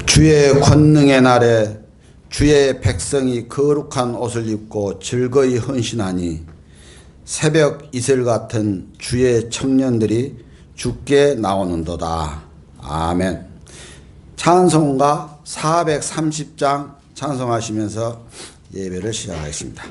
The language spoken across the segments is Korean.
주의 권능의 날에 주의 백성이 거룩한 옷을 입고 즐거이 헌신하니 새벽 이슬 같은 주의 청년들이 주께 나오는도다. 아멘. 찬송가 430장 찬송하시면서 예배를 시작하겠습니다.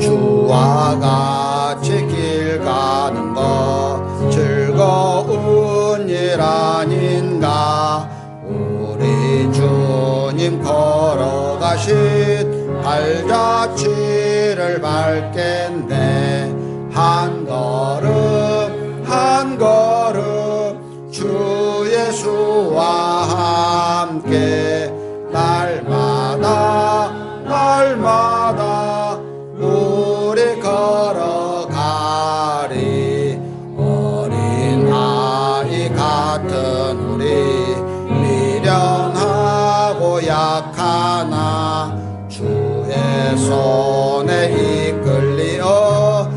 주와 같이 길 가는 것 즐거운 일 아닌가. 우리 주님 걸어가신 발자취를 밟겠네. 한 걸음 한 걸음 주 예수와 함께 날마다 날마다 우리 걸어가리. 어린아이 같은 우리 미련하고 약하나 주의 손에 이끌리어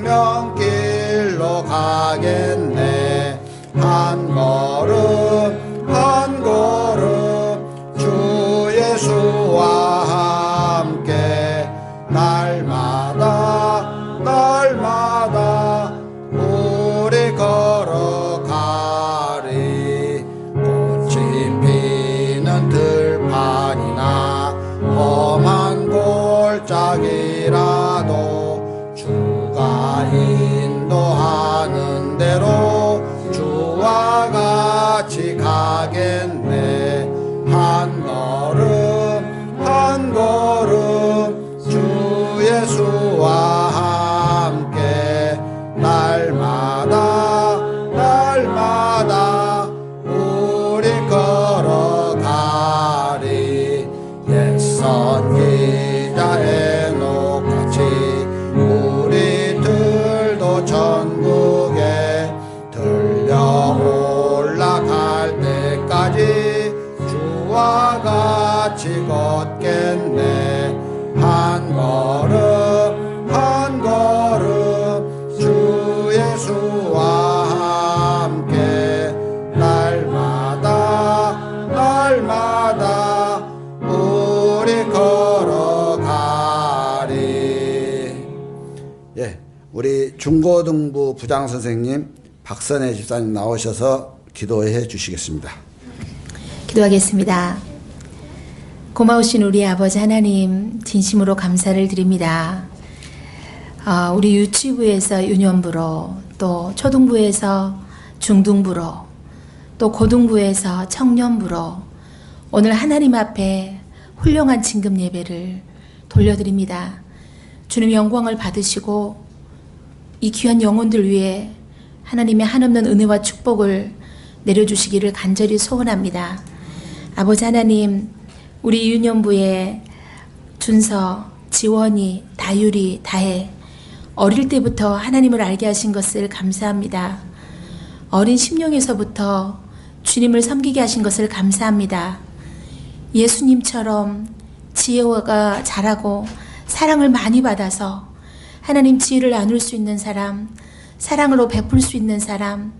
방명길로 가겠네. 한 걸음 한 걸음 주 예수와 함께 날마다 날마다 우리 걸어가리. 꽃이 피는 들판이나 험한 골짜기라도 주가 인도하는 대로 주와 같이 가겠네. 한 걸음 한 걸음 주 예수와 함께 날마다 날마다 우리 걸어가리. 옛선 기자 에녹같이 우리들도 천국에 들려 올라갈 때까지 주와 같이 걷겠네. 한 걸음 한 걸음 주 예수와 함께 날마다 날마다 우리 걸어가리. 예, 우리 중고등부 부장선생님 박선혜 집사님 나오셔서 기도해 주시겠습니다. 기도하겠습니다. 고마우신 우리 아버지 하나님, 진심으로 감사를 드립니다. 우리 유치부에서 유년부로, 또 초등부에서 중등부로, 또 고등부에서 청년부로 오늘 하나님 앞에 훌륭한 진금 예배를 돌려드립니다. 주님 영광을 받으시고 이 귀한 영혼들 위해 하나님의 한없는 은혜와 축복을 내려주시기를 간절히 소원합니다. 아버지 하나님, 우리 유년부의 준서, 지원이, 다율이, 다혜 어릴 때부터 하나님을 알게 하신 것을 감사합니다. 어린 심령에서부터 주님을 섬기게 하신 것을 감사합니다. 예수님처럼 지혜가 자라고 사랑을 많이 받아서 하나님 지혜를 나눌 수 있는 사람, 사랑으로 베풀 수 있는 사람,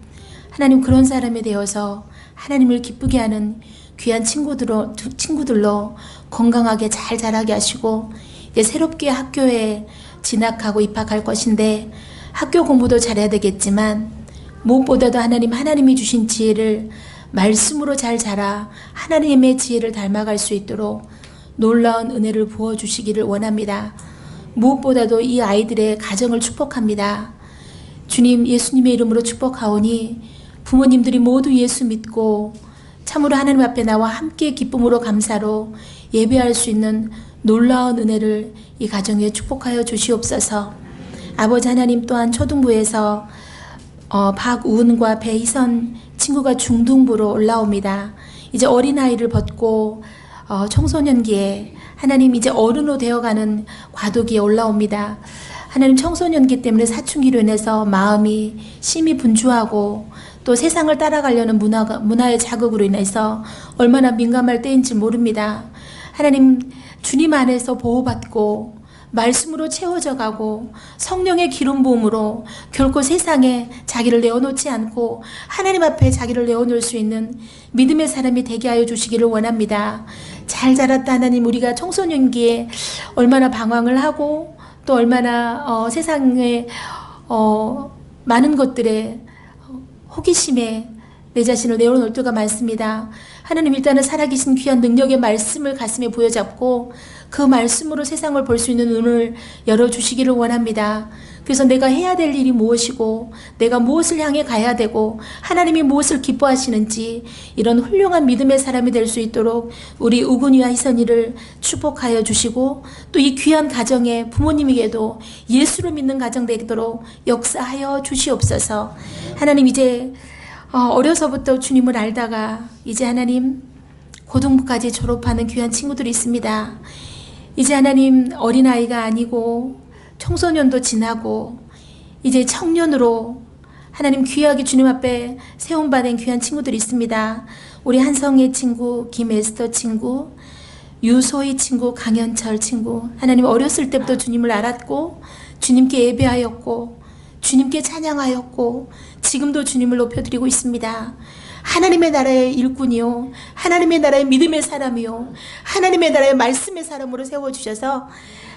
하나님 그런 사람이 되어서 하나님을 기쁘게 하는 귀한 친구들로 건강하게 잘 자라게 하시고 이제 새롭게 학교에 진학하고 입학할 것인데 학교 공부도 잘해야 되겠지만 무엇보다도 하나님이 주신 지혜를 말씀으로 잘 자라 하나님의 지혜를 닮아갈 수 있도록 놀라운 은혜를 부어주시기를 원합니다. 무엇보다도 이 아이들의 가정을 축복합니다. 주님, 예수님의 이름으로 축복하오니 부모님들이 모두 예수 믿고 참으로 하나님 앞에 나와 함께 기쁨으로 감사로 예배할 수 있는 놀라운 은혜를 이 가정에 축복하여 주시옵소서. 아버지 하나님, 또한 초등부에서 박우은과 배희선 친구가 중등부로 올라옵니다. 이제 어린아이를 벗고 청소년기에, 하나님 이제 어른으로 되어가는 과도기에 올라옵니다. 하나님, 청소년기 때문에 사춘기로 인해서 마음이 심히 분주하고 또 세상을 따라가려는 문화의 자극으로 인해서 얼마나 민감할 때인지 모릅니다. 하나님, 주님 안에서 보호받고 말씀으로 채워져 가고 성령의 기름 부음으로 결코 세상에 자기를 내어놓지 않고 하나님 앞에 자기를 내어놓을 수 있는 믿음의 사람이 되게 하여 주시기를 원합니다. 잘 자랐다 하나님, 우리가 청소년기에 얼마나 방황을 하고 또 얼마나 세상에 많은 것들에 호기심에 내 자신을 내어놓을 때가 많습니다. 하나님, 일단은 살아계신 귀한 능력의 말씀을 가슴에 부여잡고 그 말씀으로 세상을 볼 수 있는 눈을 열어주시기를 원합니다. 그래서 내가 해야 될 일이 무엇이고 내가 무엇을 향해 가야 되고 하나님이 무엇을 기뻐하시는지 이런 훌륭한 믿음의 사람이 될 수 있도록 우리 우근이와 희선이를 축복하여 주시고 또 이 귀한 가정에 부모님에게도 예수를 믿는 가정 되도록 역사하여 주시옵소서. 하나님, 이제 어려서부터 주님을 알다가 이제 하나님 고등부까지 졸업하는 귀한 친구들이 있습니다. 이제 하나님 어린아이가 아니고 청소년도 지나고 이제 청년으로 하나님 귀하게 주님 앞에 세움받은 귀한 친구들이 있습니다. 우리 한성의 친구, 김에스터 친구, 유소희 친구, 강현철 친구, 하나님 어렸을 때부터 주님을 알았고 주님께 예배하였고 주님께 찬양하였고 지금도 주님을 높여드리고 있습니다. 하나님의 나라의 일꾼이요, 하나님의 나라의 믿음의 사람이요, 하나님의 나라의 말씀의 사람으로 세워주셔서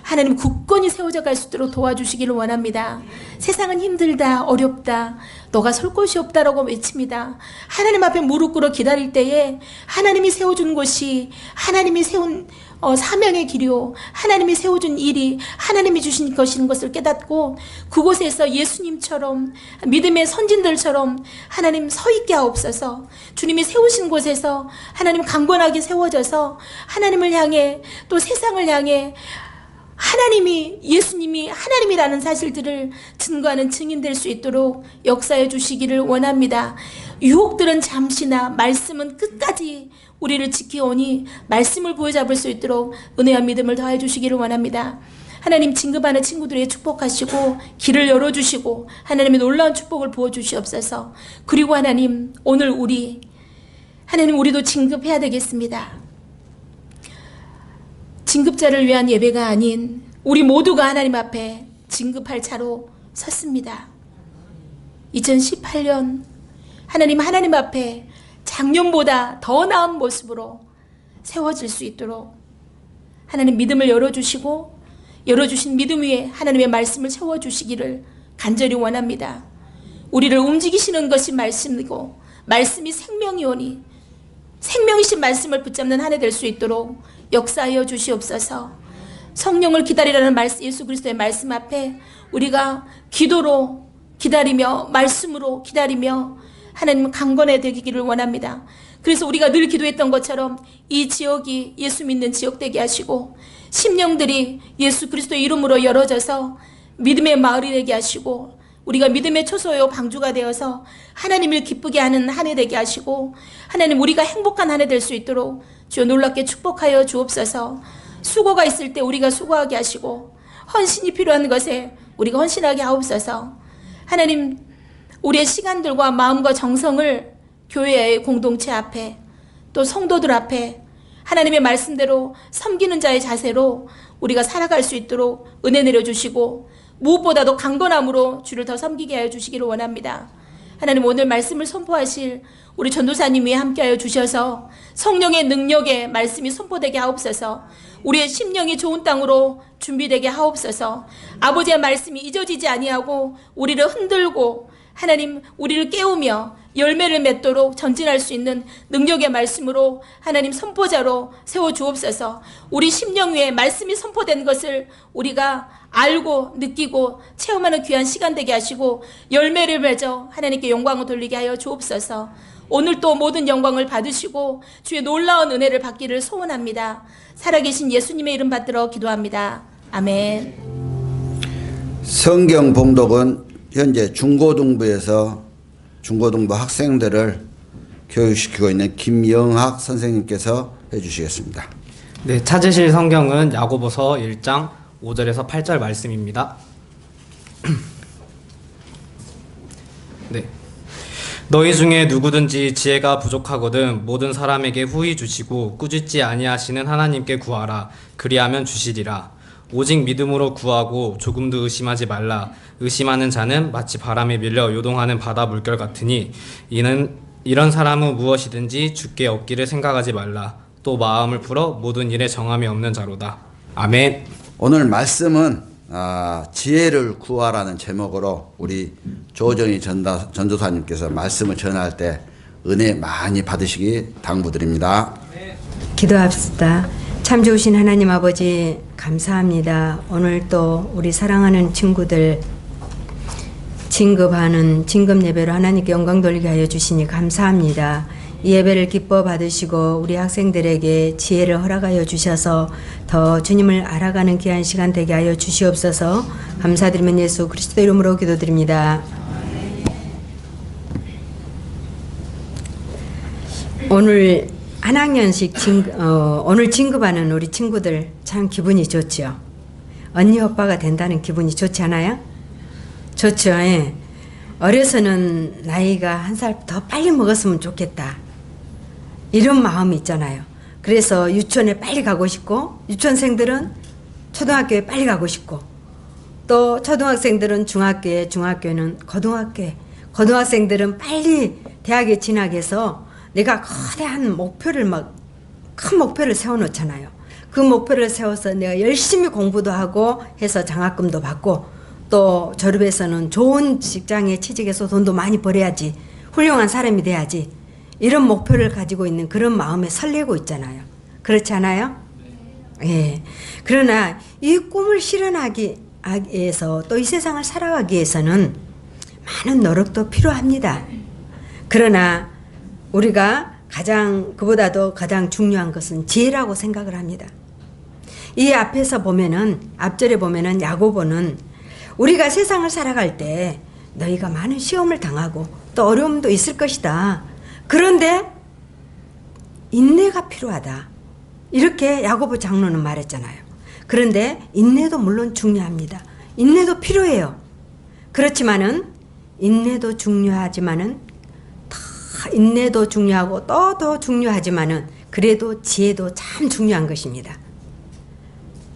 하나님 굳건히 세워져 갈 수 있도록 도와주시기를 원합니다. 세상은 힘들다, 어렵다, 너가 설 곳이 없다라고 외칩니다. 하나님 앞에 무릎 꿇어 기다릴 때에 하나님이 세워준 곳이 하나님이 세운 사명의 길이요, 하나님이 세워준 일이 하나님이 주신 것인 것을 깨닫고 그곳에서 예수님처럼 믿음의 선진들처럼 하나님 서 있게 하옵소서. 주님이 세우신 곳에서 하나님 강건하게 세워져서 하나님을 향해 또 세상을 향해 하나님이, 예수님이 하나님이라는 사실들을 증거하는 증인 될 수 있도록 역사해 주시기를 원합니다. 유혹들은 잠시나 말씀은 끝까지 우리를 지키오니 말씀을 부여잡을 수 있도록 은혜와 믿음을 더해 주시기를 원합니다. 하나님, 진급하는 친구들에게 축복하시고 길을 열어주시고 하나님의 놀라운 축복을 부어주시옵소서. 그리고 하나님, 오늘 우리도 진급해야 되겠습니다. 진급자를 위한 예배가 아닌 우리 모두가 하나님 앞에 진급할 차로 섰습니다. 2018년 하나님 앞에 작년보다 더 나은 모습으로 세워질 수 있도록 하나님 믿음을 열어주시고 열어주신 믿음 위에 하나님의 말씀을 채워주시기를 간절히 원합니다. 우리를 움직이시는 것이 말씀이고 말씀이 생명이오니 생명이신 말씀을 붙잡는 한 해 될 수 있도록 역사하여 주시옵소서. 성령을 기다리라는 말씀, 예수 그리스도의 말씀 앞에 우리가 기도로 기다리며 말씀으로 기다리며 하나님 강건해 되기를 원합니다. 그래서 우리가 늘 기도했던 것처럼 이 지역이 예수 믿는 지역 되게 하시고 심령들이 예수 그리스도의 이름으로 열어져서 믿음의 마을이 되게 하시고 우리가 믿음의 초소요 방주가 되어서 하나님을 기쁘게 하는 한 해 되게 하시고 하나님, 우리가 행복한 한 해 될 수 있도록 주여 놀랍게 축복하여 주옵소서. 수고가 있을 때 우리가 수고하게 하시고 헌신이 필요한 것에 우리가 헌신하게 하옵소서. 하나님, 우리의 시간들과 마음과 정성을 교회의 공동체 앞에 또 성도들 앞에 하나님의 말씀대로 섬기는 자의 자세로 우리가 살아갈 수 있도록 은혜 내려주시고 무엇보다도 강건함으로 주를 더 섬기게 하여 주시기를 원합니다. 하나님, 오늘 말씀을 선포하실 우리 전도사님 위에 함께하여 주셔서 성령의 능력에 말씀이 선포되게 하옵소서. 우리의 심령이 좋은 땅으로 준비되게 하옵소서. 아버지의 말씀이 잊어지지 아니하고 우리를 흔들고 하나님, 우리를 깨우며 열매를 맺도록 전진할 수 있는 능력의 말씀으로 하나님 선포자로 세워주옵소서. 우리 심령 위에 말씀이 선포된 것을 우리가 알고 느끼고 체험하는 귀한 시간 되게 하시고 열매를 맺어 하나님께 영광을 돌리게 하여 주옵소서. 오늘 또 모든 영광을 받으시고 주의 놀라운 은혜를 받기를 소원합니다. 살아계신 예수님의 이름 받들어 기도합니다. 아멘. 성경 봉독은 현재 중고등부에서 중고등부 학생들을 교육시키고 있는 김영학 선생님께서 해주시겠습니다. 네, 찾으실 성경은 야고보서 1장 5절에서 8절 말씀입니다. 네. 너희 중에 누구든지 지혜가 부족하거든 모든 사람에게 후히 주시고 꾸짖지 아니하시는 하나님께 구하라. 그리하면 주시리라. 오직 믿음으로 구하고 조금도 의심하지 말라. 의심하는 자는 마치 바람에 밀려 요동하는 바다 물결 같으니 이런 사람은 무엇이든지 주께 얻기를 생각하지 말라. 또 마음을 풀어 모든 일에 정함이 없는 자로다. 아멘. 오늘 말씀은 지혜를 구하라는 제목으로 우리 조정희 전도사님께서 말씀을 전할 때 은혜 많이 받으시기 당부드립니다. 기도합시다. 참 좋으신 하나님 아버지 감사합니다. 오늘 또 우리 사랑하는 친구들 진급 예배로 하나님께 영광 돌리게 하여 주시니 감사합니다. 이 예배를 기뻐 받으시고 우리 학생들에게 지혜를 허락하여 주셔서 더 주님을 알아가는 귀한 시간 되게 하여 주시옵소서. 감사드리면 예수 그리스도 이름으로 기도드립니다. 오늘 한 학년씩 오늘 진급하는 우리 친구들 참 기분이 좋죠. 언니 오빠가 된다는 기분이 좋지 않아요? 좋죠. 예. 어려서는 나이가 한 살 더 빨리 먹었으면 좋겠다. 이런 마음이 있잖아요. 그래서 유치원에 빨리 가고 싶고 유치원생들은 초등학교에 빨리 가고 싶고 또 초등학생들은 중학교에 중학교는 고등학교에 고등학생들은 빨리 대학에 진학해서 내가 거대한 목표를 큰 목표를 세워놓잖아요. 그 목표를 세워서 내가 열심히 공부도 하고 해서 장학금도 받고 또 졸업해서는 좋은 직장에 취직해서 돈도 많이 벌어야지 훌륭한 사람이 돼야지 이런 목표를 가지고 있는 그런 마음에 설레고 있잖아요. 그렇지 않아요? 예. 그러나 이 꿈을 실현하기 위해서 또 이 세상을 살아가기 위해서는 많은 노력도 필요합니다. 그러나 우리가 그보다도 가장 중요한 것은 지혜라고 생각을 합니다. 이 앞에서 보면은, 앞절에 보면은 야고보는 우리가 세상을 살아갈 때 너희가 많은 시험을 당하고 또 어려움도 있을 것이다. 그런데 인내가 필요하다. 이렇게 야고보 장로는 말했잖아요. 그런데 인내도 물론 중요합니다. 인내도 필요해요. 그렇지만은 인내도 중요하지만은 인내도 중요하고 또 더 중요하지만은 그래도 지혜도 참 중요한 것입니다.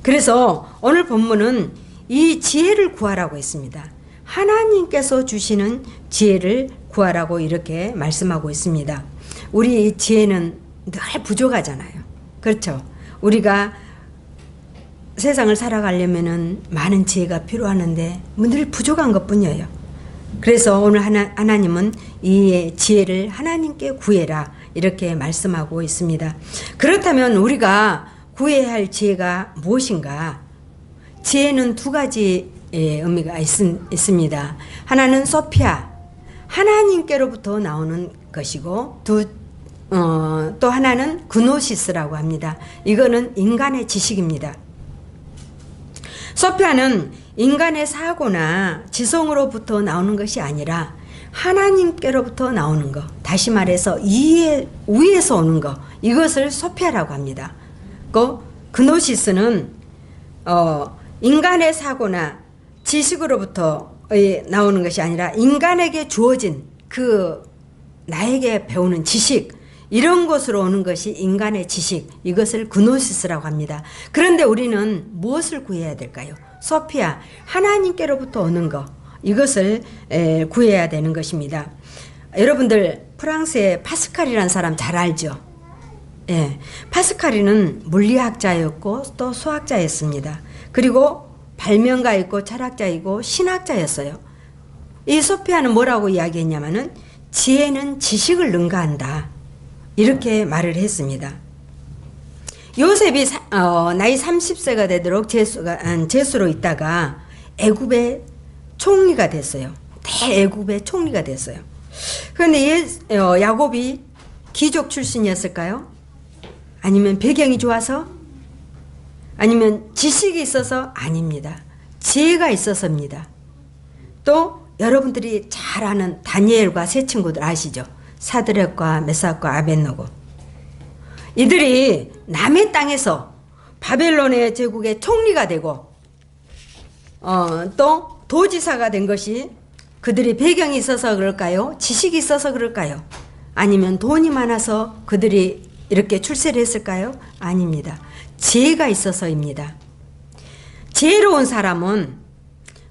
그래서 오늘 본문은 이 지혜를 구하라고 했습니다. 하나님께서 주시는 지혜를 구하라고 이렇게 말씀하고 있습니다. 우리 지혜는 늘 부족하잖아요. 그렇죠? 우리가 세상을 살아가려면은 많은 지혜가 필요하는데 늘 부족한 것뿐이에요. 그래서 오늘 하나님은 이 지혜를 하나님께 구해라 이렇게 말씀하고 있습니다. 그렇다면 우리가 구해야 할 지혜가 무엇인가? 지혜는 두 가지 의미가 있습니다. 하나는 소피아, 하나님께로부터 나오는 것이고 또 하나는 그노시스라고 합니다. 이거는 인간의 지식입니다. 소피아는 인간의 사고나 지성으로부터 나오는 것이 아니라 하나님께로부터 나오는 것, 다시 말해서 위에서 오는 것, 이것을 소피아라고 합니다. 그노시스는 인간의 사고나 지식으로부터 나오는 것이 아니라 인간에게 주어진 나에게 배우는 지식, 이런 것으로 오는 것이 인간의 지식, 이것을 그노시스라고 합니다. 그런데 우리는 무엇을 구해야 될까요? 소피아, 하나님께로부터 오는 것, 이것을 구해야 되는 것입니다. 여러분들 프랑스의 파스칼이라는 사람 잘 알죠? 예, 파스칼이는 물리학자였고 또 수학자였습니다. 그리고 발명가였고 철학자이고 신학자였어요. 이 소피아는 뭐라고 이야기했냐면은 지혜는 지식을 능가한다. 이렇게 말을 했습니다. 요셉이 나이 30세가 되도록 제수로 있다가 애굽의 총리가 됐어요. 대애굽의 총리가 됐어요. 그런데 야곱이 귀족 출신이었을까요? 아니면 배경이 좋아서? 아니면 지식이 있어서? 아닙니다. 지혜가 있어서입니다. 또 여러분들이 잘 아는 다니엘과 세 친구들 아시죠? 사드락과 메삭과 아벳노고. 이들이 남의 땅에서 바벨론의 제국의 총리가 되고 또 도지사가 된 것이 그들이 배경이 있어서 그럴까요? 지식이 있어서 그럴까요? 아니면 돈이 많아서 그들이 이렇게 출세를 했을까요? 아닙니다. 지혜가 있어서입니다. 지혜로운 사람은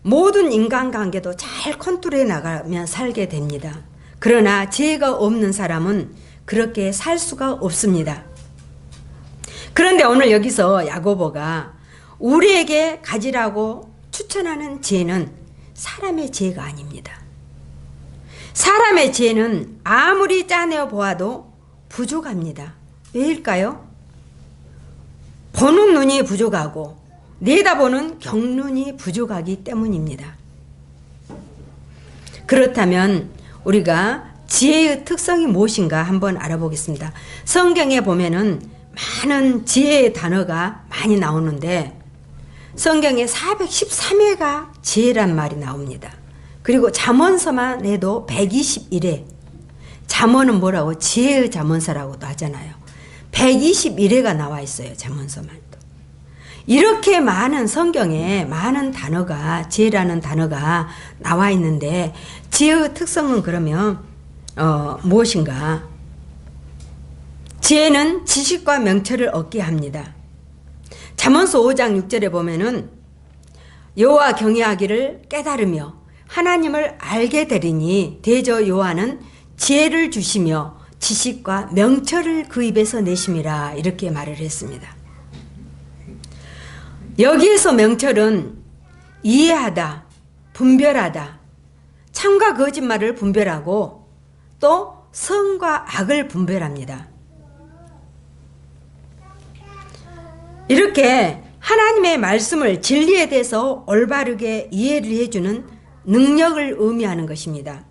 모든 인간관계도 잘 컨트롤해 나가며 살게 됩니다. 그러나 지혜가 없는 사람은 그렇게 살 수가 없습니다. 그런데 오늘 여기서 야고보가 우리에게 가지라고 추천하는 지혜는 사람의 지혜가 아닙니다. 사람의 지혜는 아무리 짜내어 보아도 부족합니다. 왜일까요? 보는 눈이 부족하고 내다보는 경륜이 부족하기 때문입니다. 그렇다면 우리가 지혜의 특성이 무엇인가 한번 알아보겠습니다. 성경에 보면은 많은 지혜의 단어가 많이 나오는데 성경에 413회가 지혜란 말이 나옵니다. 그리고 잠언서만 해도 121회. 잠언은 뭐라고? 지혜의 잠언서라고도 하잖아요. 121회가 나와 있어요. 잠언서만. 이렇게 많은 성경에 많은 단어가 지혜라는 단어가 나와 있는데 지혜의 특성은 그러면 무엇인가? 지혜는 지식과 명철을 얻게 합니다. 잠언서 5장 6절에 보면은 여호와 경외하기를 깨달으며 하나님을 알게 되리니 대저 여호와는 지혜를 주시며 지식과 명철을 그 입에서 내심이라 이렇게 말을 했습니다. 여기에서 명철은 이해하다, 분별하다, 참과 거짓말을 분별하고 또 선과 악을 분별합니다. 이렇게 하나님의 말씀을 진리에 대해서 올바르게 이해를 해주는 능력을 의미하는 것입니다.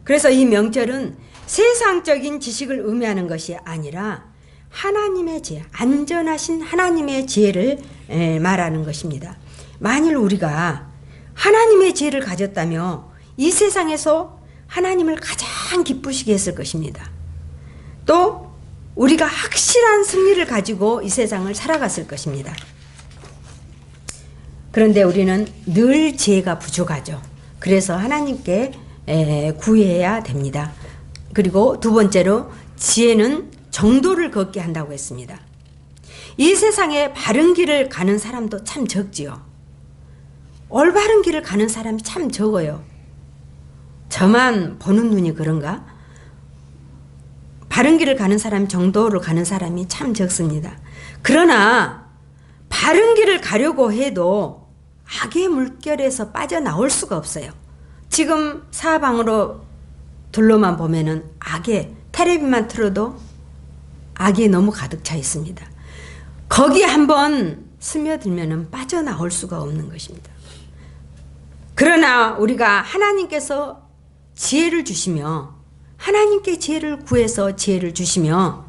그래서 이 명철은 세상적인 지식을 의미하는 것이 아니라 하나님의 지혜, 안전하신 하나님의 지혜를 말하는 것입니다. 만일 우리가 하나님의 지혜를 가졌다면 이 세상에서 하나님을 가장 기쁘시게 했을 것입니다. 또 우리가 확실한 승리를 가지고 이 세상을 살아갔을 것입니다. 그런데 우리는 늘 지혜가 부족하죠. 그래서 하나님께 구해야 됩니다. 그리고 두 번째로 지혜는 정도를 걷게 한다고 했습니다. 이 세상에 바른 길을 가는 사람도 참 적지요. 올바른 길을 가는 사람이 참 적어요. 저만 보는 눈이 그런가? 바른 길을 가는 사람, 정도를 가는 사람이 참 적습니다. 그러나 바른 길을 가려고 해도 악의 물결에서 빠져나올 수가 없어요. 지금 사방으로 둘러만 보면은 악의 텔레비만 틀어도 악이 너무 가득 차 있습니다. 거기에 한번 스며들면은 빠져나올 수가 없는 것입니다. 그러나 우리가 하나님께서 지혜를 주시며 하나님께 지혜를 구해서 지혜를 주시며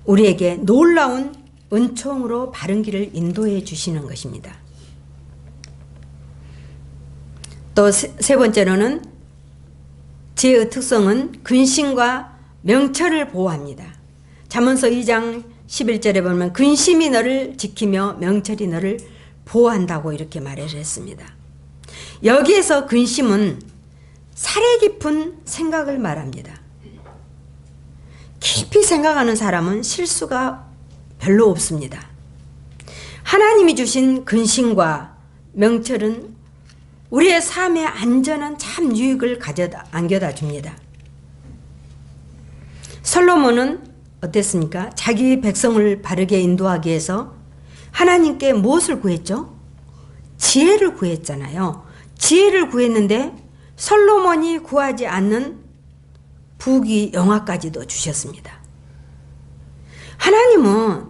우리에게 놀라운 은총으로 바른 길을 인도해 주시는 것입니다. 또 세 번째로는 지혜의 특성은 근심과 명철을 보호합니다. 잠언서 2장 11절에 보면 근심이 너를 지키며 명철이 너를 보호한다고 이렇게 말을 했습니다. 여기에서 근심은 사려 깊은 생각을 말합니다. 깊이 생각하는 사람은 실수가 별로 없습니다. 하나님이 주신 근심과 명철은 우리의 삶에 안전한 참 유익을 안겨다 줍니다. 솔로몬은 어땠습니까? 자기 백성을 바르게 인도하기 위해서 하나님께 무엇을 구했죠? 지혜를 구했잖아요. 지혜를 구했는데 솔로몬이 구하지 않는 부귀 영화까지도 주셨습니다. 하나님은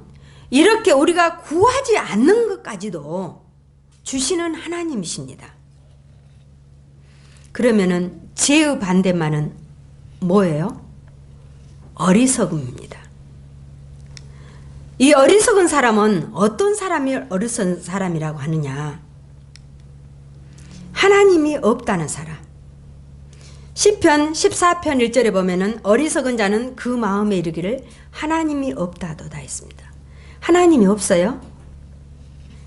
이렇게 우리가 구하지 않는 것까지도 주시는 하나님이십니다. 그러면은 지혜의 반대말은 뭐예요? 어리석음입니다. 이 어리석은 사람은 어떤 사람이 어리석은 사람이라고 하느냐? 하나님이 없다는 사람. 시편 14편 1절에 보면은 어리석은 자는 그 마음에 이르기를 하나님이 없다도다 했습니다. 하나님이 없어요?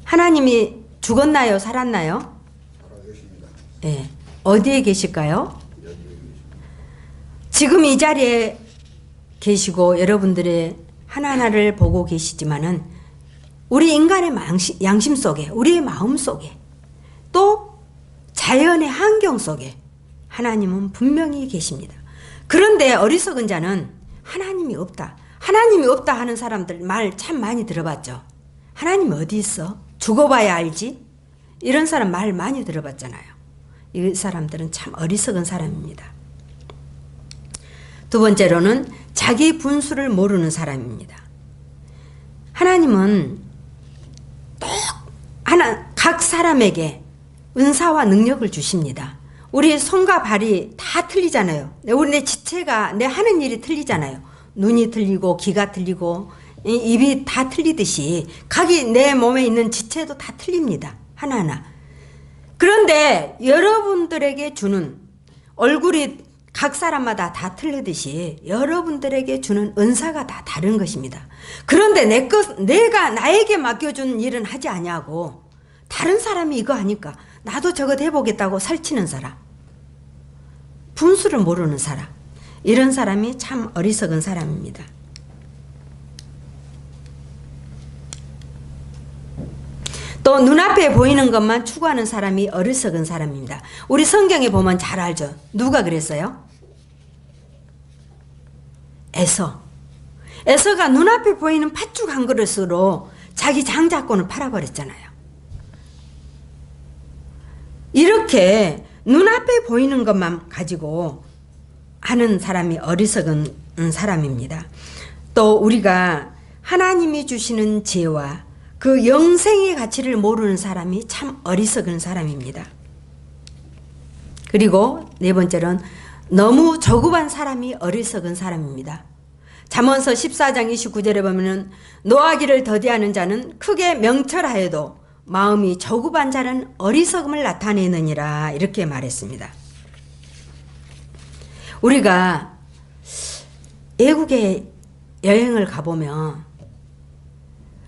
하나님이 죽었나요? 살았나요? 네. 어디에 계실까요? 지금 이 자리에 계시고 여러분들의 하나하나를 보고 계시지만은 우리 인간의 양심 속에, 우리의 마음 속에, 또 자연의 환경 속에 하나님은 분명히 계십니다. 그런데 어리석은 자는 하나님이 없다. 하나님이 없다 하는 사람들 말 참 많이 들어봤죠. 하나님이 어디 있어? 죽어봐야 알지? 이런 사람 말 많이 들어봤잖아요. 이 사람들은 참 어리석은 사람입니다. 두 번째로는 자기 분수를 모르는 사람입니다. 하나님은 각 사람에게 은사와 능력을 주십니다. 우리 손과 발이 다 틀리잖아요. 우리 내 지체가 내 하는 일이 틀리잖아요. 눈이 틀리고 귀가 틀리고 입이 다 틀리듯이 각이 내 몸에 있는 지체도 다 틀립니다. 하나하나. 그런데 여러분들에게 주는 얼굴이 각 사람마다 다 틀리듯이 여러분들에게 주는 은사가 다 다른 것입니다. 그런데 내가 나에게 맡겨준 일은 하지 아니하고 다른 사람이 이거 하니까 나도 저거 해보겠다고 설치는 사람, 분수를 모르는 사람, 이런 사람이 참 어리석은 사람입니다. 또 눈앞에 보이는 것만 추구하는 사람이 어리석은 사람입니다. 우리 성경에 보면 잘 알죠. 누가 그랬어요? 에서가 눈앞에 보이는 팥죽 한 그릇으로 자기 장자권을 팔아버렸잖아요. 이렇게 눈앞에 보이는 것만 가지고 하는 사람이 어리석은 사람입니다. 또 우리가 하나님이 주시는 지혜와 그 영생의 가치를 모르는 사람이 참 어리석은 사람입니다. 그리고 네 번째로는 너무 저급한 사람이 어리석은 사람입니다. 잠언서 14장 29절에 보면은 노하기를 더디하는 자는 크게 명철하여도 마음이 저급한 자는 어리석음을 나타내느니라, 이렇게 말했습니다. 우리가 외국에 여행을 가보면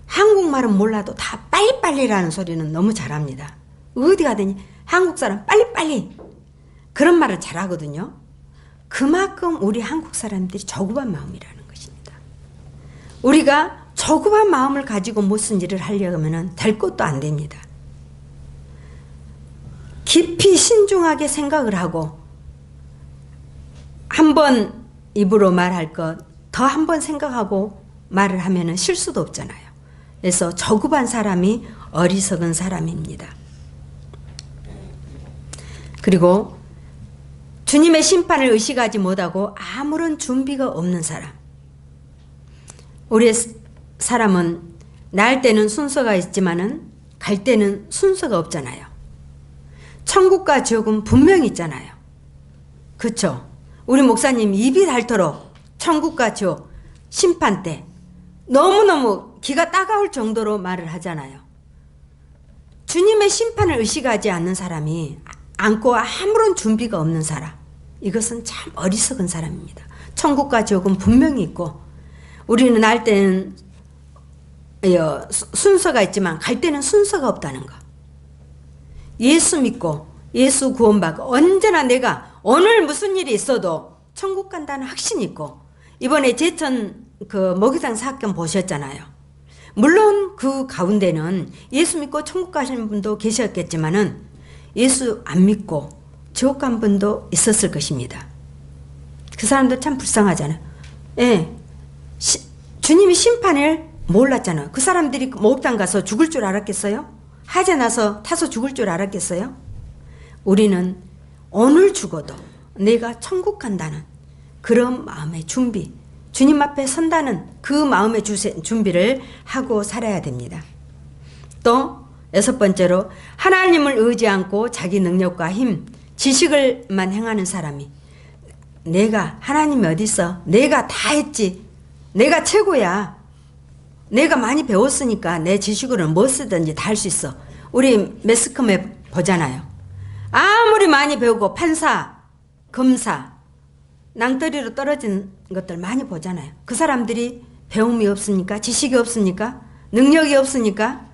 한국말은 몰라도 다 빨리빨리라는 소리는 너무 잘합니다. 어디 가더니 한국 사람 빨리빨리 그런 말을 잘하거든요. 그만큼 우리 한국 사람들이 저급한 마음이라는 것입니다. 우리가 저급한 마음을 가지고 무슨 일을 하려면 될 것도 안 됩니다. 깊이 신중하게 생각을 하고 한 번 입으로 말할 것 더 한 번 생각하고 말을 하면 실수도 없잖아요. 그래서 저급한 사람이 어리석은 사람입니다. 그리고 주님의 심판을 의식하지 못하고 아무런 준비가 없는 사람. 우리의 사람은 날 때는 순서가 있지만은 갈 때는 순서가 없잖아요. 천국과 지옥은 분명히 있잖아요. 그렇죠? 우리 목사님 입이 닳도록 천국과 지옥 심판 때 너무너무 기가 따가울 정도로 말을 하잖아요. 주님의 심판을 의식하지 않는 사람이 않고 아무런 준비가 없는 사람, 이것은 참 어리석은 사람입니다. 천국과 지옥은 분명히 있고 우리는 날 때는 순서가 있지만 갈 때는 순서가 없다는 거. 예수 믿고 예수 구원받고 언제나 내가 오늘 무슨 일이 있어도 천국 간다는 확신이 있고, 이번에 제천 그 목욕탕 사건 보셨잖아요. 물론 그 가운데는 예수 믿고 천국 가시는 분도 계셨겠지만은 예수 안 믿고 지옥 간 분도 있었을 것입니다. 그 사람도 참 불쌍하잖아요. 예. 주님이 심판을 몰랐잖아요. 그 사람들이 목욕탕 가서 죽을 줄 알았겠어요? 하재 나서 타서 죽을 줄 알았겠어요? 우리는 오늘 죽어도 내가 천국 간다는 그런 마음의 준비, 주님 앞에 선다는 그 마음의 준비를 하고 살아야 됩니다. 또 6번째로 하나님을 의지 않고 자기 능력과 힘, 지식을만 행하는 사람이 내가 하나님이 어디 있어? 내가 다 했지. 내가 최고야. 내가 많이 배웠으니까 내 지식으로는 뭐 쓰든지 다 할 수 있어. 우리 매스컴에 보잖아요. 아무리 많이 배우고 판사, 검사, 낭떠러리로 떨어진 것들 많이 보잖아요. 그 사람들이 배움이 없습니까? 지식이 없습니까? 능력이 없습니까?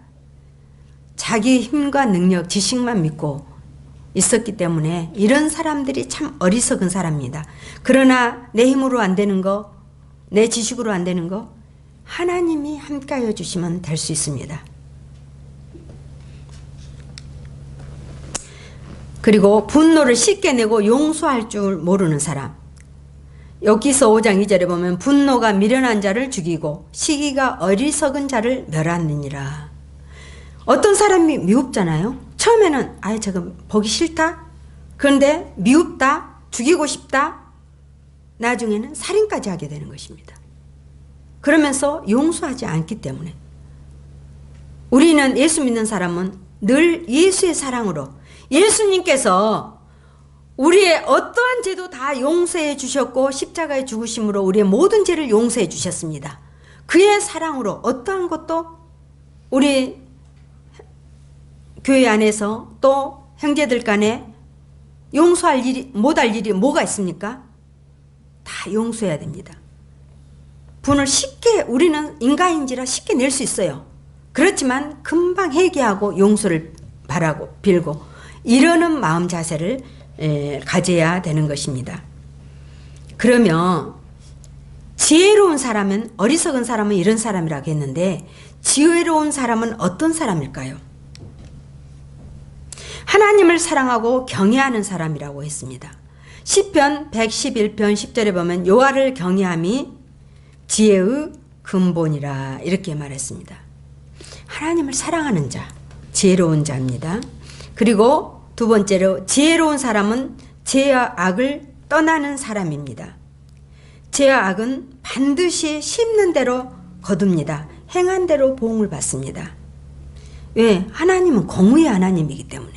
자기 힘과 능력, 지식만 믿고 있었기 때문에 이런 사람들이 참 어리석은 사람입니다. 그러나 내 힘으로 안 되는 거, 내 지식으로 안 되는 거 하나님이 함께하여 주시면 될 수 있습니다. 그리고 분노를 쉽게 내고 용서할 줄 모르는 사람. 욥기서 5장 2절에 보면 분노가 미련한 자를 죽이고 시기가 어리석은 자를 멸하느니라. 어떤 사람이 미웁잖아요. 처음에는 아예 저거 보기 싫다. 그런데 미웁다. 죽이고 싶다. 나중에는 살인까지 하게 되는 것입니다. 그러면서 용서하지 않기 때문에 우리는 예수 믿는 사람은 늘 예수의 사랑으로 예수님께서 우리의 어떠한 죄도 다 용서해 주셨고 십자가의 죽으심으로 우리의 모든 죄를 용서해 주셨습니다. 그의 사랑으로 어떠한 것도 우리 교회 안에서 또 형제들 간에 용서할 일이 못할 일이 뭐가 있습니까? 다 용서해야 됩니다. 분을 쉽게 우리는 인간인지라 쉽게 낼 수 있어요. 그렇지만 금방 회개하고 용서를 바라고 빌고 이러는 마음 자세를 가져야 되는 것입니다. 그러면 지혜로운 사람은 어리석은 사람은 이런 사람이라고 했는데 지혜로운 사람은 어떤 사람일까요? 하나님을 사랑하고 경외하는 사람이라고 했습니다. 시편 111편 10절에 보면 여호와를 경외함이 지혜의 근본이라 이렇게 말했습니다. 하나님을 사랑하는 자, 지혜로운 자입니다. 그리고 두 번째로 지혜로운 사람은 죄와 악을 떠나는 사람입니다. 죄와 악은 반드시 심는 대로 거둡니다. 행한 대로 보응을 받습니다. 왜? 하나님은 공의의 하나님이기 때문에.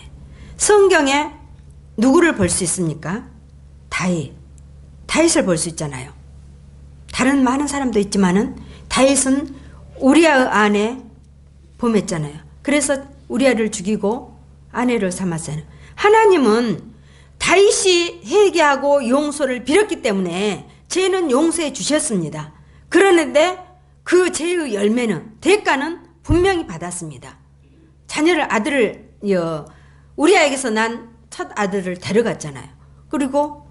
성경에 누구를 볼 수 있습니까? 다윗을 볼 수 있잖아요. 다른 많은 사람도 있지만은 다윗은 우리아 안에 범했잖아요. 그래서 우리아를 죽이고 아내를 삼았어요. 하나님은 다윗이 회개하고 용서를 빌었기 때문에 죄는 용서해 주셨습니다. 그러는데 그 죄의 열매는 대가는 분명히 받았습니다. 아들을 우리아에게서 난 첫 아들을 데려갔잖아요. 그리고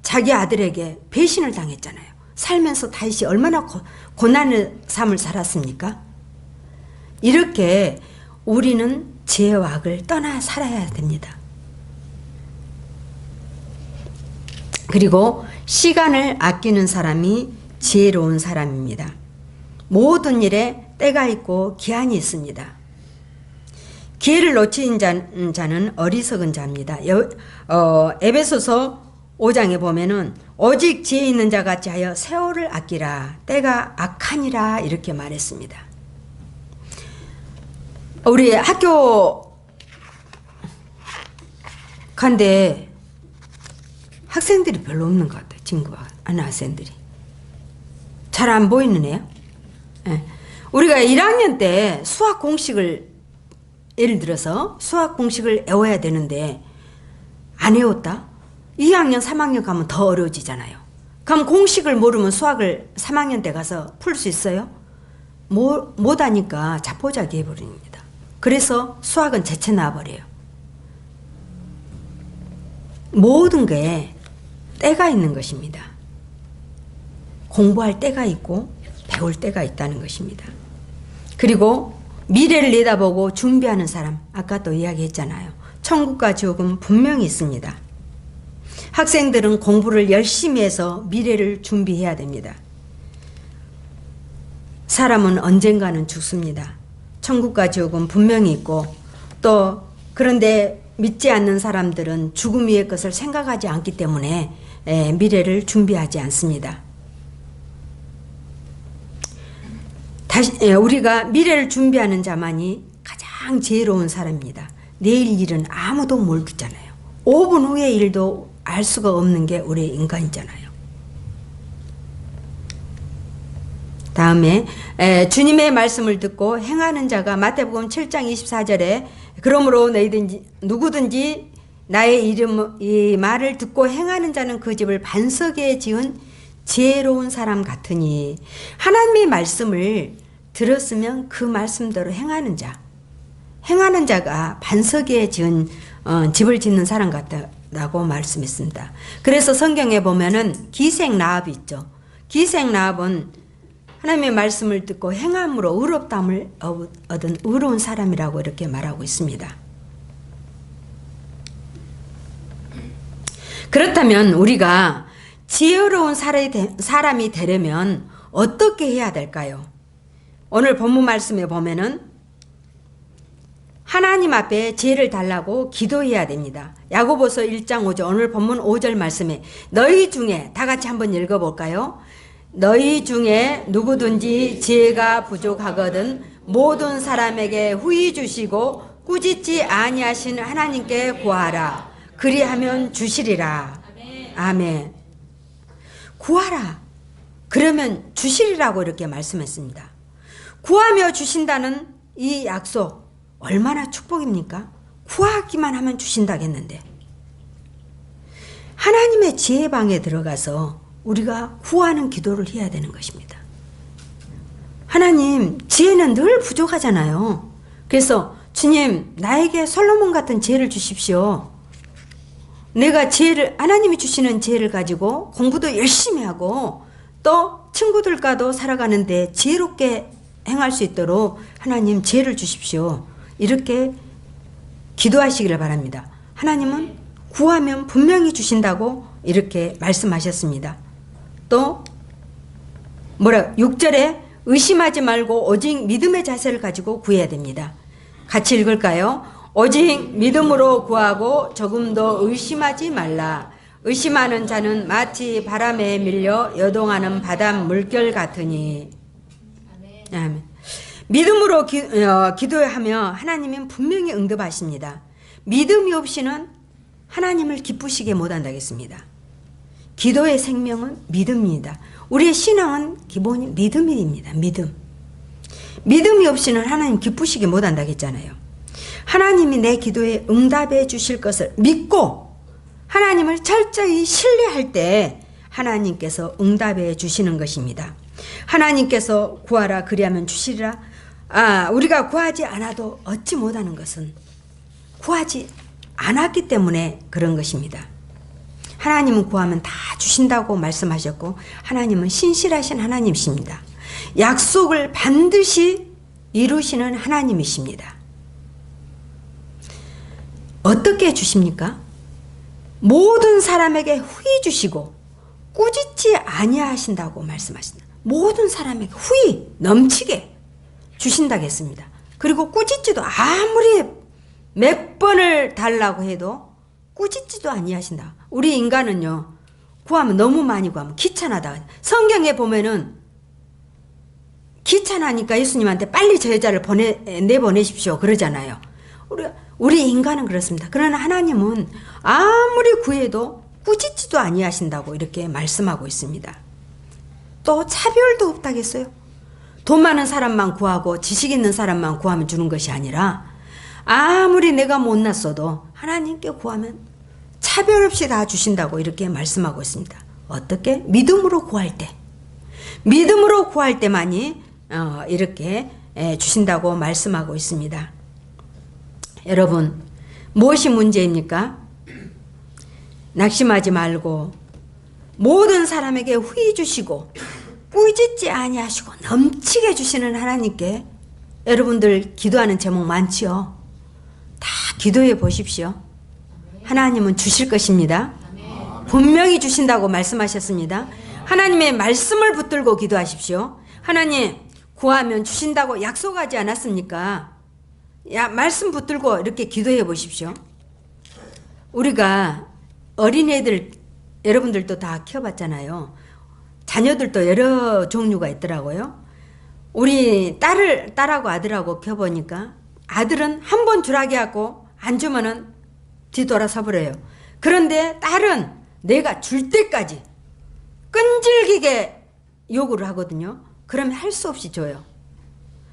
자기 아들에게 배신을 당했잖아요. 살면서 다윗이 얼마나 고난의 삶을 살았습니까? 이렇게 우리는 죄와 악을 떠나 살아야 됩니다. 그리고 시간을 아끼는 사람이 지혜로운 사람입니다. 모든 일에 때가 있고 기한이 있습니다. 기회를 놓친 자는 어리석은 자입니다. 에베소서 5장에 보면은 오직 지혜 있는 자 같이 하여 세월을 아끼라 때가 악하니라 이렇게 말했습니다. 우리 학교 간데 학생들이 별로 없는 것 같아요. 친구가 아는 학생들이 잘 안 보이는 애요. 네. 우리가 1학년 때 수학 공식을 예를 들어서 수학 공식을 외워야 되는데 안 외웠다? 2학년, 3학년 가면 더 어려워지잖아요. 그럼 공식을 모르면 수학을 3학년 때 가서 풀 수 있어요? 못하니까 자포자기 해버립니다. 그래서 수학은 제쳐 놔버려요. 모든 게 때가 있는 것입니다. 공부할 때가 있고 배울 때가 있다는 것입니다. 그리고 미래를 내다보고 준비하는 사람, 아까도 이야기했잖아요. 천국과 지옥은 분명히 있습니다. 학생들은 공부를 열심히 해서 미래를 준비해야 됩니다. 사람은 언젠가는 죽습니다. 천국과 지옥은 분명히 있고 또 그런데 믿지 않는 사람들은 죽음 위의 것을 생각하지 않기 때문에 미래를 준비하지 않습니다. 우리가 미래를 준비하는 자만이 가장 지혜로운 사람입니다. 내일 일은 아무도 모르잖아요. 5분 후의 일도 알 수가 없는 게 우리 인간이잖아요. 다음에 주님의 말씀을 듣고 행하는 자가 마태복음 7장 24절에 그러므로 너희든지 누구든지 나의 이름 이 말을 듣고 행하는 자는 그 집을 반석에 지은 지혜로운 사람 같으니 하나님의 말씀을 들었으면 그 말씀대로 행하는 자가 반석에 지은 집을 짓는 사람 같다고 말씀했습니다. 그래서 성경에 보면은 기생 라합이 있죠. 기생 라합은 하나님의 말씀을 듣고 행함으로 의롭다함을 얻은 의로운 사람이라고 이렇게 말하고 있습니다. 그렇다면 우리가 지혜로운 사람이 되려면 어떻게 해야 될까요? 오늘 본문 말씀에 보면은 하나님 앞에 지혜를 달라고 기도해야 됩니다. 야고보서 1장 5절 오늘 본문 5절 말씀에 너희 중에 다 같이 한번 읽어볼까요? 너희 중에 누구든지 지혜가 부족하거든 모든 사람에게 후히 주시고 꾸짖지 아니하신 하나님께 구하라. 그리하면 주시리라. 아멘. 구하라. 그러면 주시리라고 이렇게 말씀했습니다. 구하며 주신다는 이 약속 얼마나 축복입니까? 구하기만 하면 주신다겠는데 하나님의 지혜방에 들어가서 우리가 구하는 기도를 해야 되는 것입니다. 하나님 지혜는 늘 부족하잖아요. 그래서 주님 나에게 솔로몬 같은 지혜를 주십시오. 내가 하나님이 주시는 지혜를 가지고 공부도 열심히 하고 또 친구들과도 살아가는데 지혜롭게 행할 수 있도록 하나님 지혜를 주십시오. 이렇게 기도하시기를 바랍니다. 하나님은 구하면 분명히 주신다고 이렇게 말씀하셨습니다. 또 6절에 의심하지 말고 오직 믿음의 자세를 가지고 구해야 됩니다. 같이 읽을까요? 오직 믿음으로 구하고 조금도 의심하지 말라. 의심하는 자는 마치 바람에 밀려 여동하는 바닷 물결 같으니. 아멘. 믿음으로 기도하며 하나님은 분명히 응답하십니다. 믿음이 없이는 하나님을 기쁘시게 못한다겠습니다. 기도의 생명은 믿음입니다. 우리의 신앙은 기본이 믿음입니다. 믿음이 없이는 하나님 기쁘시게 못한다겠잖아요. 하나님이 내 기도에 응답해 주실 것을 믿고 하나님을 철저히 신뢰할 때 하나님께서 응답해 주시는 것입니다. 하나님께서 구하라 그리하면 주시리라. 우리가 구하지 않아도 얻지 못하는 것은 구하지 않았기 때문에 그런 것입니다. 하나님은 구하면 다 주신다고 말씀하셨고 하나님은 신실하신 하나님이십니다. 약속을 반드시 이루시는 하나님이십니다. 어떻게 주십니까? 모든 사람에게 후히 주시고 꾸짖지 아니하신다고 말씀하신다. 모든 사람에게 후히 넘치게 주신다겠습니다. 그리고 꾸짖지도 아무리 몇 번을 달라고 해도 꾸짖지도 아니하신다. 우리 인간은요 구하면 너무 많이 구하면 귀찮아다. 성경에 보면은 귀찮으니까 예수님한테 빨리 저 여자를 내보내십시오 그러잖아요. 우리 인간은 그렇습니다. 그러나 하나님은 아무리 구해도 꾸짖지도 아니하신다고 이렇게 말씀하고 있습니다. 또 차별도 없다겠어요. 돈 많은 사람만 구하고 지식 있는 사람만 구하면 주는 것이 아니라 아무리 내가 못났어도 하나님께 구하면 차별 없이 다 주신다고 이렇게 말씀하고 있습니다. 어떻게? 믿음으로 구할 때. 믿음으로 구할 때만이 이렇게 주신다고 말씀하고 있습니다. 여러분 무엇이 문제입니까? 낙심하지 말고 모든 사람에게 후히 주시고 꾸짖지 아니하시고 넘치게 주시는 하나님께 여러분들 기도하는 제목 많지요? 다 기도해 보십시오. 하나님은 주실 것입니다. 분명히 주신다고 말씀하셨습니다. 하나님의 말씀을 붙들고 기도하십시오. 하나님 구하면 주신다고 약속하지 않았습니까? 말씀 붙들고 이렇게 기도해 보십시오. 우리가 어린애들 여러분들도 다 키워봤잖아요. 자녀들도 여러 종류가 있더라고요. 우리 딸하고 아들하고 키워보니까 아들은 한 번 주라기 하고 안 주면은 뒤돌아서 버려요. 그런데 딸은 내가 줄 때까지 끈질기게 요구를 하거든요. 그러면 할 수 없이 줘요.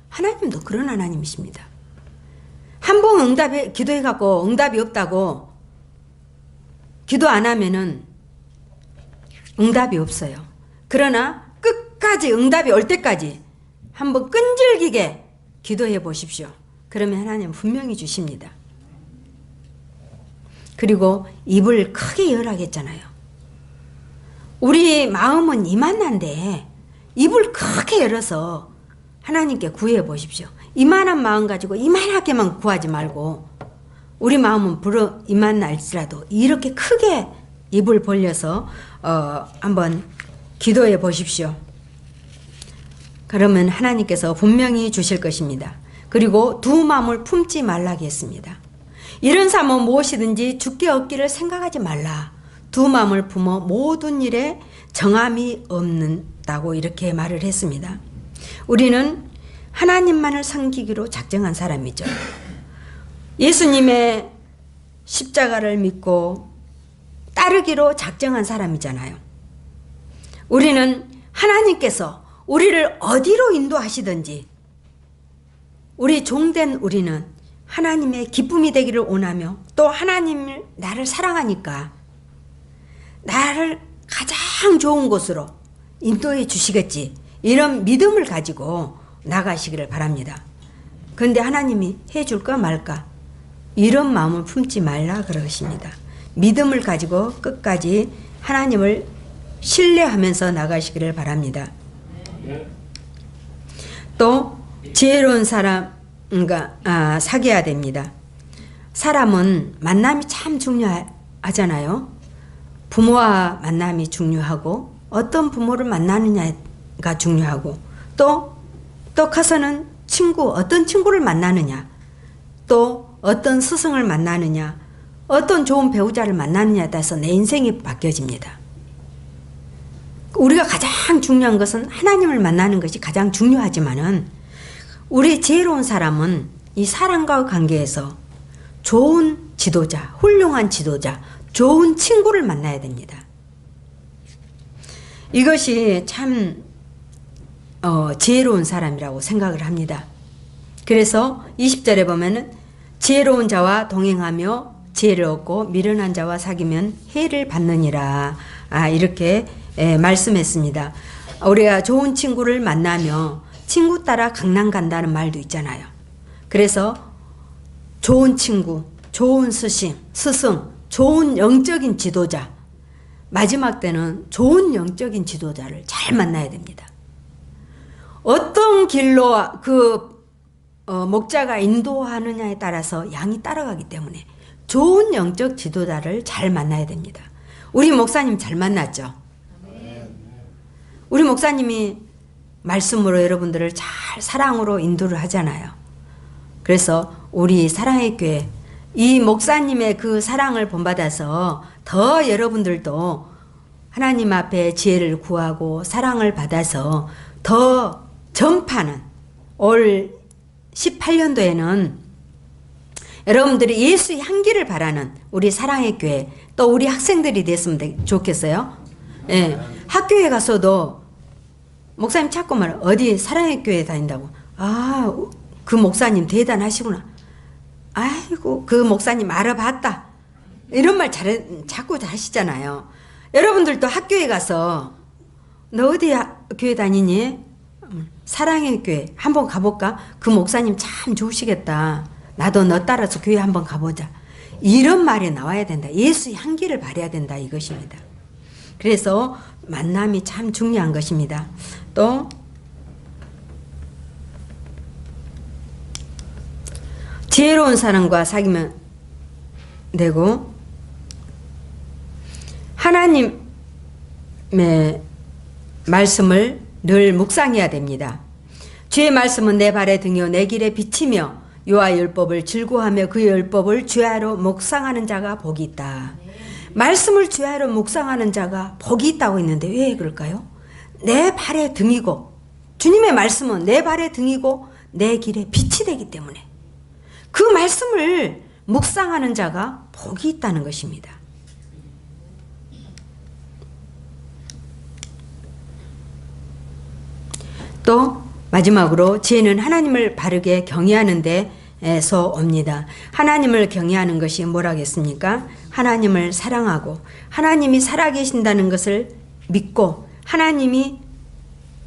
하나님도 그런 하나님이십니다. 한 번 기도해갖고 응답이 없다고 기도 안 하면은 응답이 없어요. 그러나 끝까지 응답이 올 때까지 한번 끈질기게 기도해 보십시오. 그러면 하나님 분명히 주십니다. 그리고 입을 크게 열라겠잖아요. 우리 마음은 이만한데 입을 크게 열어서 하나님께 구해 보십시오. 이만한 마음 가지고 이만하게만 구하지 말고 우리 마음은 이만할지라도 이렇게 크게 입을 벌려서 한번 기도해 보십시오. 그러면 하나님께서 분명히 주실 것입니다. 그리고 두 마음을 품지 말라고 했습니다. 이런 삶은 무엇이든지 주께 얻기를 생각하지 말라. 두 마음을 품어 모든 일에 정함이 없는다고 이렇게 말을 했습니다. 우리는 하나님만을 섬기기로 작정한 사람이죠. 예수님의 십자가를 믿고 따르기로 작정한 사람이잖아요. 우리는 하나님께서 우리를 어디로 인도하시든지 우리 종된 우리는 하나님의 기쁨이 되기를 원하며 또 하나님을 나를 사랑하니까 나를 가장 좋은 곳으로 인도해 주시겠지 이런 믿음을 가지고 나가시기를 바랍니다. 그런데 하나님이 해줄까 말까 이런 마음을 품지 말라 그러십니다. 믿음을 가지고 끝까지 하나님을 신뢰하면서 나가시기를 바랍니다. 또 지혜로운 사람과 사귀어야 됩니다. 사람은 만남이 참 중요하잖아요. 부모와 만남이 중요하고 어떤 부모를 만나느냐가 중요하고 또 커서는 어떤 친구를 만나느냐 또 어떤 스승을 만나느냐 어떤 좋은 배우자를 만나느냐에 따라서 내 인생이 바뀌어집니다. 우리가 가장 중요한 것은 하나님을 만나는 것이 가장 중요하지만은 우리 지혜로운 사람은 이 사람과의 관계에서 좋은 지도자, 훌륭한 지도자, 좋은 친구를 만나야 됩니다. 이것이 참 지혜로운 사람이라고 생각을 합니다. 그래서 20절에 보면은 지혜로운 자와 동행하며 지혜를 얻고 미련한 자와 사귀면 해를 받느니라 이렇게 말씀했습니다. 우리가 좋은 친구를 만나며 친구 따라 강남 간다는 말도 있잖아요. 그래서 좋은 친구, 좋은 스승, 좋은 영적인 지도자, 마지막 때는 좋은 영적인 지도자를 잘 만나야 됩니다. 어떤 길로 목자가 인도하느냐에 따라서 양이 따라가기 때문에 좋은 영적 지도자를 잘 만나야 됩니다. 우리 목사님 잘 만났죠? 우리 목사님이 말씀으로 여러분들을 잘 사랑으로 인도를 하잖아요. 그래서 우리 사랑의 교회 이 목사님의 그 사랑을 본받아서 더 여러분들도 하나님 앞에 지혜를 구하고 사랑을 받아서 더 전파는 올 18년도에는 여러분들이 예수의 향기를 바라는 우리 사랑의 교회 또 우리 학생들이 됐으면 좋겠어요. 예, 학교에 가서도 목사님 찾고 말해 어디 사랑의 교회 다닌다고 그 목사님 대단하시구나. 아이고 그 목사님 알아봤다. 이런 말 자꾸 하시잖아요. 여러분들도 학교에 가서 너 어디 교회 다니니? 사랑의 교회 한번 가볼까? 그 목사님 참 좋으시겠다. 나도 너 따라서 교회 한번 가보자. 이런 말이 나와야 된다. 예수의 향기를 발해야 된다 이것입니다. 그래서 만남이 참 중요한 것입니다. 또 지혜로운 사람과 사귀면 되고 하나님의 말씀을 늘 묵상해야 됩니다. 주의 말씀은 내 발의 등이요 내 길에 비치며 여호와의 율법을 즐거워하며 그의 율법을 주야로 묵상하는 자가 복이 있다. 말씀을 주야로 묵상하는 자가 복이 있다고 했는데 왜 그럴까요? 내 발의 등이고, 주님의 말씀은 내 발의 등이고 내 길에 빛이 되기 때문에 그 말씀을 묵상하는 자가 복이 있다는 것입니다. 또 마지막으로 지혜는 하나님을 바르게 경외하는 데에서 옵니다. 하나님을 경외하는 것이 뭐라겠습니까? 하나님을 사랑하고 하나님이 살아계신다는 것을 믿고 하나님이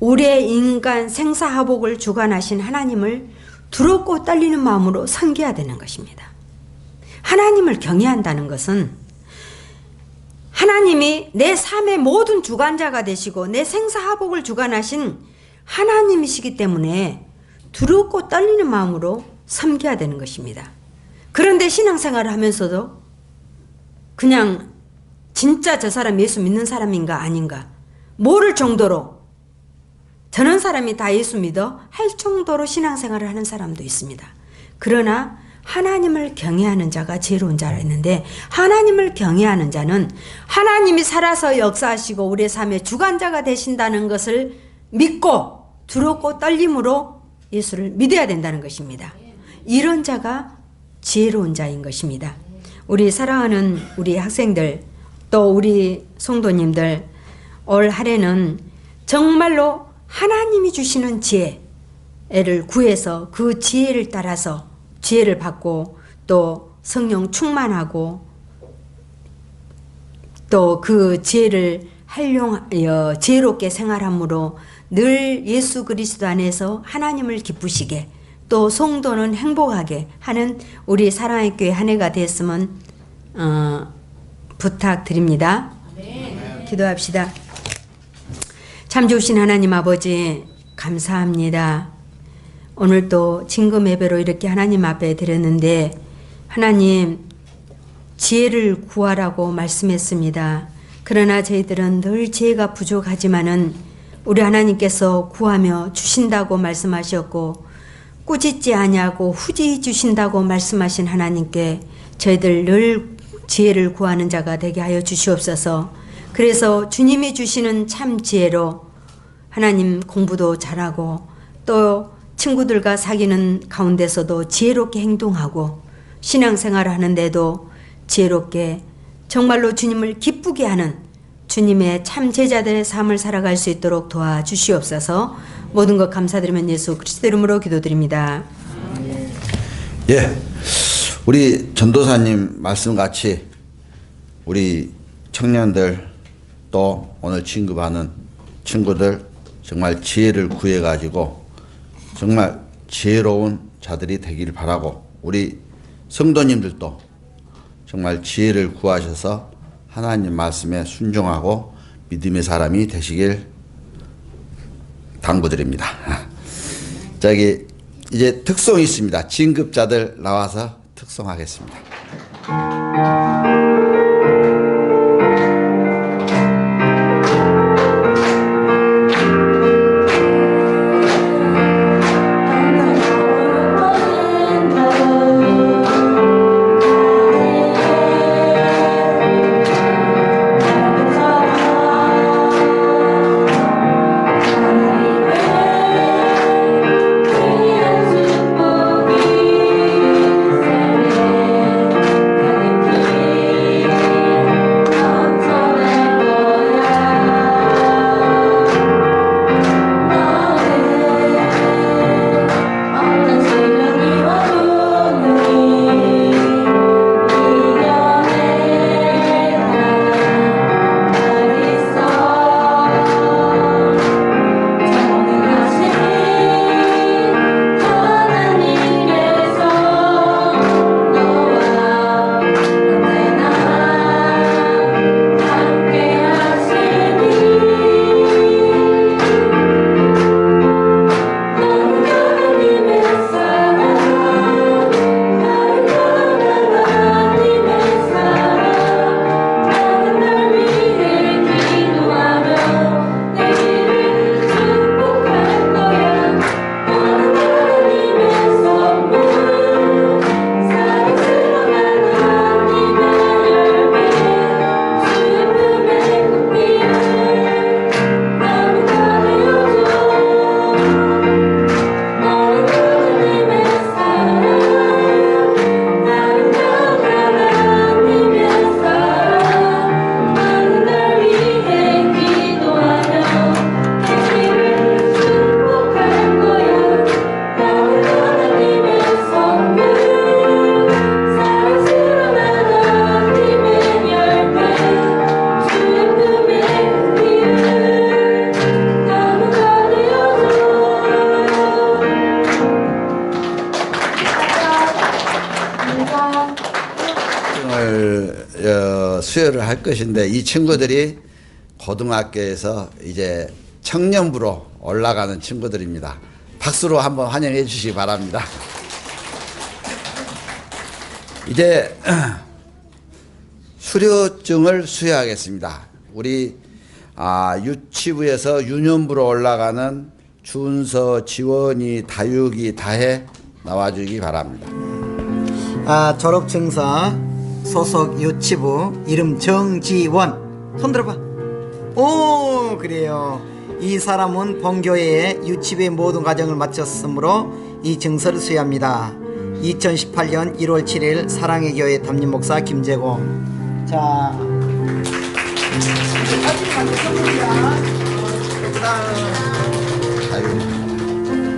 우리의 인간 생사화복을 주관하신 하나님을 두렵고 떨리는 마음으로 섬겨야 되는 것입니다. 하나님을 경외한다는 것은 하나님이 내 삶의 모든 주관자가 되시고 내 생사화복을 주관하신 하나님이시기 때문에 두렵고 떨리는 마음으로 섬겨야 되는 것입니다. 그런데 신앙생활을 하면서도 그냥 진짜 저 사람 예수 믿는 사람인가 아닌가 모를 정도로 저런 사람이 다 예수 믿어 할 정도로 신앙생활을 하는 사람도 있습니다. 그러나 하나님을 경외하는 자가 지혜로운 자라 했는데 하나님을 경외하는 자는 하나님이 살아서 역사하시고 우리의 삶의 주관자가 되신다는 것을 믿고 두렵고 떨림으로 예수를 믿어야 된다는 것입니다. 이런 자가 지혜로운 자인 것입니다. 우리 사랑하는 우리 학생들 또 우리 성도님들 올 한해는 정말로 하나님이 주시는 지혜를 구해서 그 지혜를 따라서 지혜를 받고 또 성령 충만하고 또 그 지혜를 활용하여 지혜롭게 생활함으로 늘 예수 그리스도 안에서 하나님을 기쁘시게 또 성도는 행복하게 하는 우리 사랑의 교회 한 해가 됐으면 부탁드립니다. 기도합시다. 참 좋으신 하나님 아버지 감사합니다. 오늘 또 친금 예배로 이렇게 하나님 앞에 드렸는데 하나님 지혜를 구하라고 말씀했습니다. 그러나 저희들은 늘 지혜가 부족하지만은 우리 하나님께서 구하며 주신다고 말씀하셨고 꾸짖지 아니하고 후지 주신다고 말씀하신 하나님께 저희들 늘 지혜를 구하는 자가 되게 하여 주시옵소서. 그래서 주님이 주시는 참 지혜로 하나님 공부도 잘하고 또 친구들과 사귀는 가운데서도 지혜롭게 행동하고 신앙생활을 하는데도 지혜롭게 정말로 주님을 기쁘게 하는 주님의 참 제자들의 삶을 살아갈 수 있도록 도와주시옵소서. 모든 것 감사드리면 예수 그리스도 이름으로 기도드립니다. 예, 우리 전도사님 말씀같이 우리 청년들 또 오늘 진급하는 친구들 정말 지혜를 구해가지고 정말 지혜로운 자들이 되길 바라고 우리 성도님들도 정말 지혜를 구하셔서 하나님 말씀에 순종하고 믿음의 사람이 되시길 당부드립니다. 저기 이제 특송이 있습니다. 진급자들 나와서 특송하겠습니다. 수여를 할 것인데 이 친구들이 고등학교에서 이제 청년부로 올라가는 친구들입니다. 박수로 한번 환영해 주시기 바랍니다. 이제 수료증을 수여하겠습니다. 우리 유치부에서 유년부로 올라가는 준서, 지원이, 다육이, 다혜 나와주기 바랍니다. 졸업증서 소속 유치부 이름 정지원. 손 들어봐. 오, 그래요. 이 사람은 본교회에 유치부의 모든 과정을 마쳤으므로 이 증서를 수여합니다. 2018년 1월 7일 사랑의 교회 담임 목사 김재공. 자,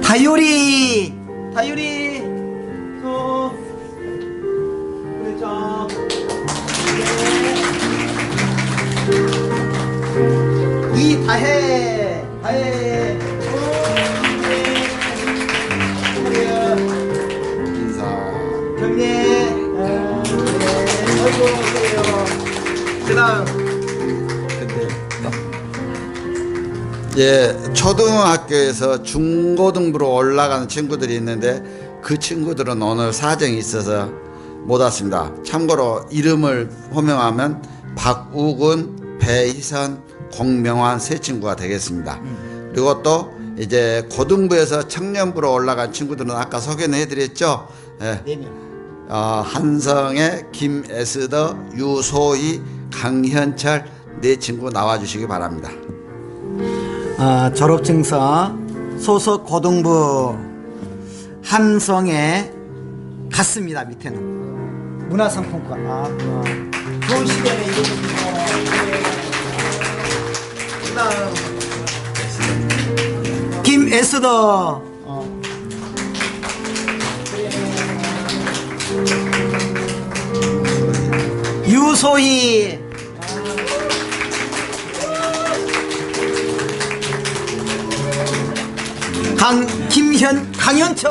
다율이. 그렇죠. 다혜. 인사. 경례. 아이고, 그래요. 그다음. 예, 초등학교에서 중고등부로 올라가는 친구들이 있는데 그 친구들은 오늘 사정이 있어서 못 왔습니다. 참고로 이름을 호명하면 박우근, 배희선, 공명환 세 친구가 되겠습니다. 그리고 또 이제 고등부에서 청년부로 올라간 친구들은 아까 소개는 해드렸죠. 예. 4명. 한성의 김에스더, 유소희, 강현철 네 친구 나와주시기 바랍니다. 졸업증서 소속 고등부 한성에 갔습니다. 밑에는 문화상품권. 좋은 시간에 이루어집니다. 그다음 김에스더. 유소희. 강현철.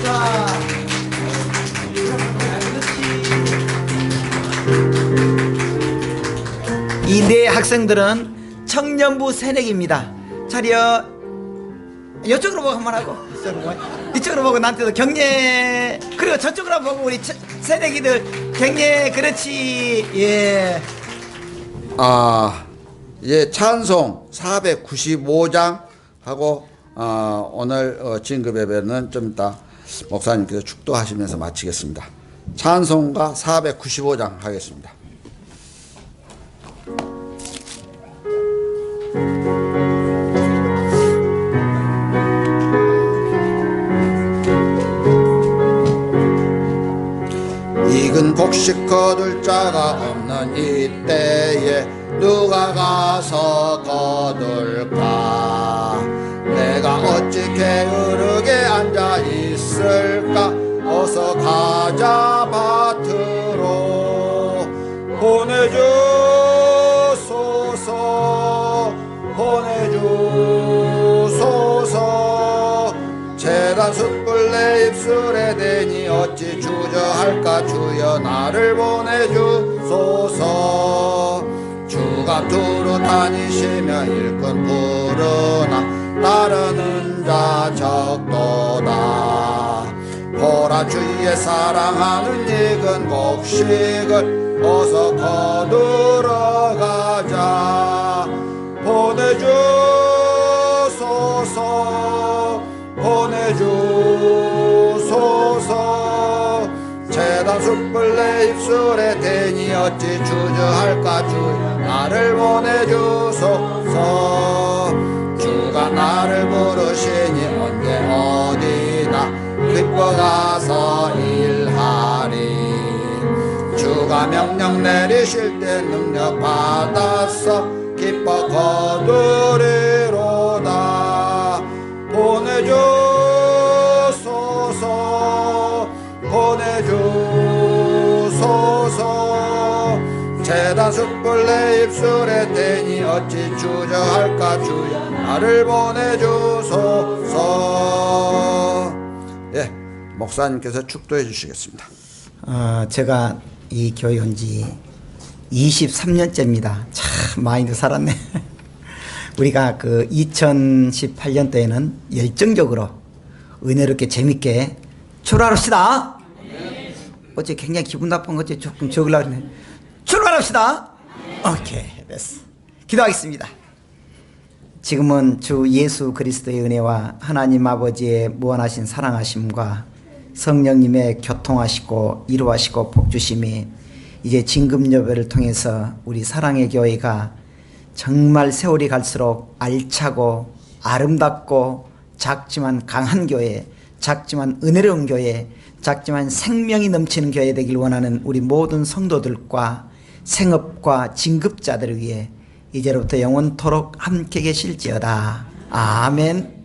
자, 이 네 학생들은 청년부 새내기입니다. 차려. 이쪽으로 보고 한번 하고, 이쪽으로 보고 나한테도 경례. 그리고 저쪽으로 한번 보고 우리 새내기들 경례. 그렇지. 예. 예, 찬송 495장 하고 오늘 진급 예배는 좀 이따 목사님께서 축도하시면서 마치겠습니다. 찬송가 495장 하겠습니다. 익은 곡식 거둘 자가 없는 이때에 누가 가서 거둘까? 내가 어찌 게으르게 앉아 있을까? 어서 가자 밭으로. 보내주소서. 재단 숯불 내 입술에 대니 어찌 주저할까? 주여 나를 보내주소서. 주가 두루 다니시며 일꾼 부르나 따르는 자 적도다. 보라 주의 사랑하는 익은 곡식을 어서 거두러 가자. 보내주소서. 재단 숯불 내 입술에 대니 어찌 주저할까? 주여 나를 보내주소서. 주가 나를 부르시니 언제 어디나 기뻐 가서 일하리. 주가 명령 내리실 때 능력 받았어 기뻐 거두리로다. 보내주소서. 재단 숯불 내 입술에 대니 어찌 주저할까? 주여 나를 보내주소서. 예, 목사님께서 축도해 주시겠습니다. 제가 이 교회 온 지 23년째입니다. 참 많이도 살았네. 우리가 그 2018년도에는 열정적으로 은혜롭게 재밌게 출발합시다. 어째 굉장히 기분 나쁜 거지 조금 적으려고 했네. 출발합시다. 오케이, 됐어. 기도하겠습니다. 지금은 주 예수 그리스도의 은혜와 하나님 아버지의 무한하신 사랑하심과 성령님의 교통하시고 이루하시고 복주심이 이제 진급여배를 통해서 우리 사랑의 교회가 정말 세월이 갈수록 알차고 아름답고 작지만 강한 교회, 작지만 은혜로운 교회, 작지만 생명이 넘치는 교회 되길 원하는 우리 모든 성도들과 생업과 진급자들을 위해 이제로부터 영원토록 함께 계실지어다. 아멘.